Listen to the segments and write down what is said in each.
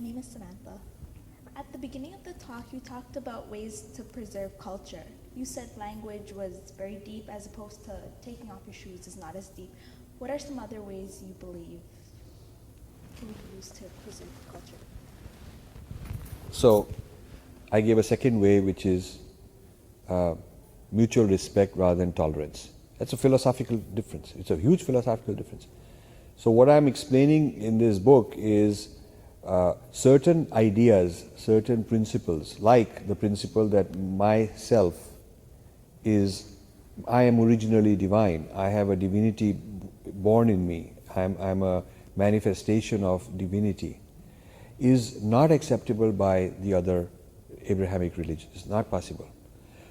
name is Samantha. At the beginning of the talk, you talked about ways to preserve culture. You said language was very deep as opposed to taking off your shoes is not as deep. What are some other ways you believe can be used to preserve culture? So, I gave a second way, which is mutual respect rather than tolerance. That's a philosophical difference. It's a huge philosophical difference. So what I'm explaining in this book is certain ideas, certain principles, like the principle that myself is, I am originally divine. I have a divinity born in me. I'm a manifestation of divinity, is not acceptable by the other Abrahamic religions. It's not possible.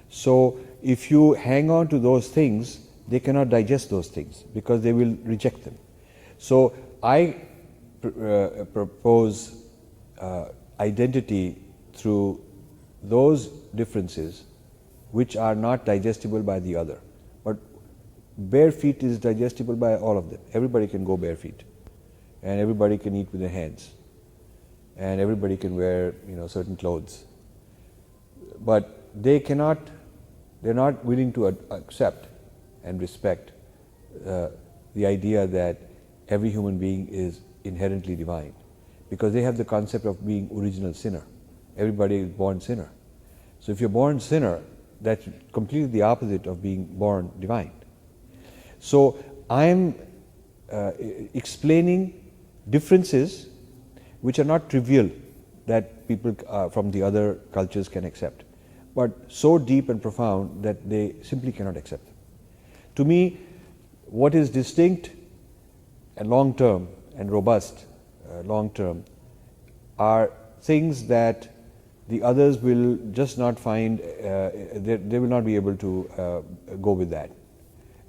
So if you hang on to those things, they cannot digest those things because they will reject them. So I propose identity through those differences which are not digestible by the other. But bare feet is digestible by all of them. Everybody can go bare feet, and everybody can eat with their hands, and everybody can wear certain clothes. But they're not willing to accept and respect the idea that every human being is inherently divine, because they have the concept of being original sinner. Everybody is born sinner. So if you're born sinner, that's completely the opposite of being born divine. So I'm explaining differences which are not trivial that people from the other cultures can accept, but so deep and profound that they simply cannot accept them. To me, what is distinct and long-term and robust long-term are things that the others will just not find, they will not be able to go with that.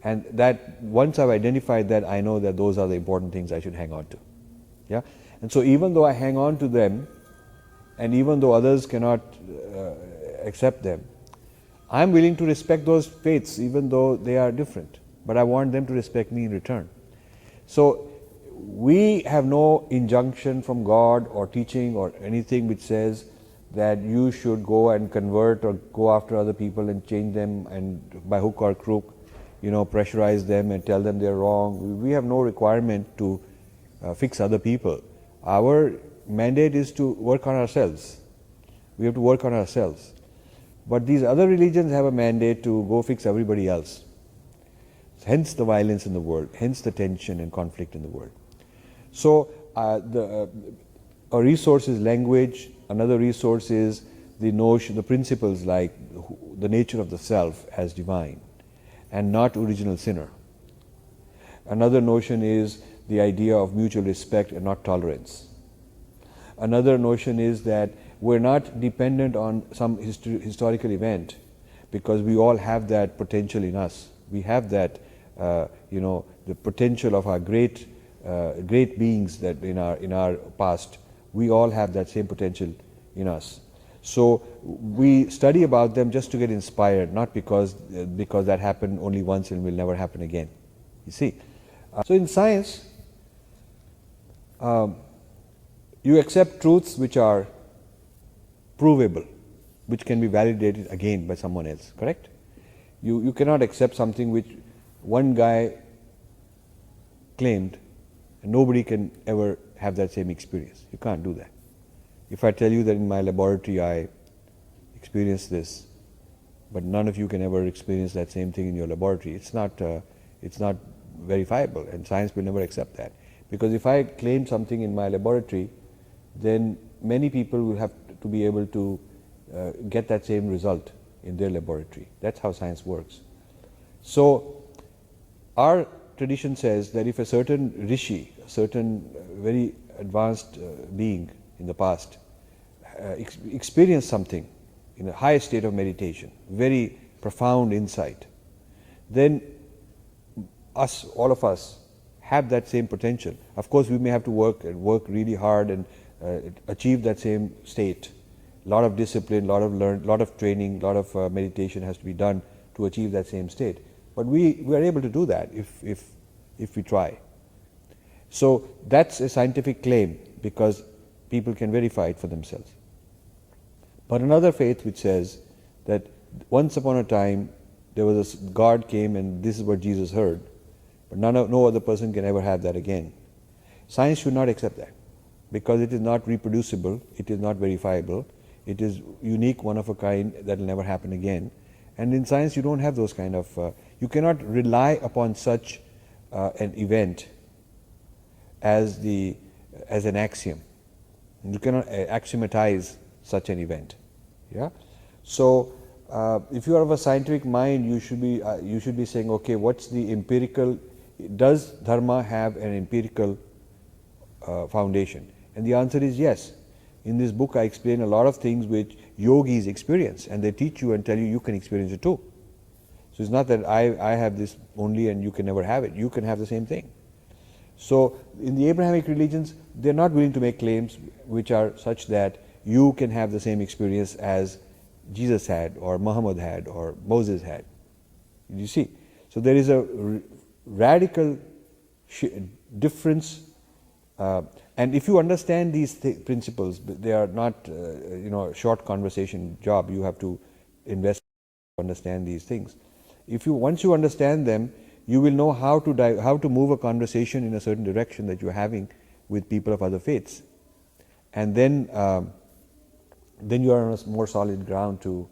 And that once I've identified that, I know that those are the important things I should hang on to. Yeah? And so even though I hang on to them, and even though others cannot accept them, I'm willing to respect those faiths even though they are different, but I want them to respect me in return. So we have no injunction from God or teaching or anything which says that you should go and convert or go after other people and change them and by hook or crook, pressurize them and tell them they're wrong. We have no requirement to fix other people. Our mandate is to work on ourselves. We have to work on ourselves. But these other religions have a mandate to go fix everybody else. Hence the violence in the world, hence the tension and conflict in the world. So a resource is language, another resource is the notion, the principles like the nature of the self as divine and not original sinner. Another notion is the idea of mutual respect and not tolerance. Another notion is that we're not dependent on some historical event, because we all have that potential in us. We have that, the potential of our great beings that in our past. We all have that same potential in us. So we study about them just to get inspired, not because that happened only once and will never happen again. You see. So in science, you accept truths which are provable, which can be validated again by someone else, correct? You cannot accept something which one guy claimed and nobody can ever have that same experience. You can't do that. If I tell you that in my laboratory I experienced this, but none of you can ever experience that same thing in your laboratory, it's not verifiable, and science will never accept that. Because if I claim something in my laboratory, then many people will have to be able to get that same result in their laboratory. That's how science works. So our tradition says that if a certain rishi, a certain very advanced being in the past experienced something in a high state of meditation, very profound insight, then all of us have that same potential. Of course, we may have to work really hard and achieve that same state. A lot of discipline, lot of training, lot of meditation has to be done to achieve that same state. But we are able to do that if we try. So that's a scientific claim, because people can verify it for themselves. But another faith which says that once upon a time there was a God came and this is what Jesus heard, but no other person can ever have that again. Science should not accept that, because it is not reproducible, it is not verifiable, it is unique, one of a kind, that will never happen again. And in science you don't have those kind of, you cannot rely upon such an event as an axiom. You cannot axiomatize such an event. Yeah. So if you are of a scientific mind, you should be saying, okay, what's the empirical? Does dharma have an empirical foundation? And the answer is yes. In this book I explain a lot of things which yogis experience, and they teach you and tell you can experience it too. So it's not that I have this only and you can never have it. You can have the same thing. So in the Abrahamic religions, they're not willing to make claims which are such that you can have the same experience as Jesus had, or Muhammad had, or Moses had. You see? So there is a radical difference, and if you understand these principles, they are not a short conversation job. You have to invest to understand these things. Once you understand them, you will know how to move a conversation in a certain direction that you are having with people of other faiths, and then you are on a more solid ground to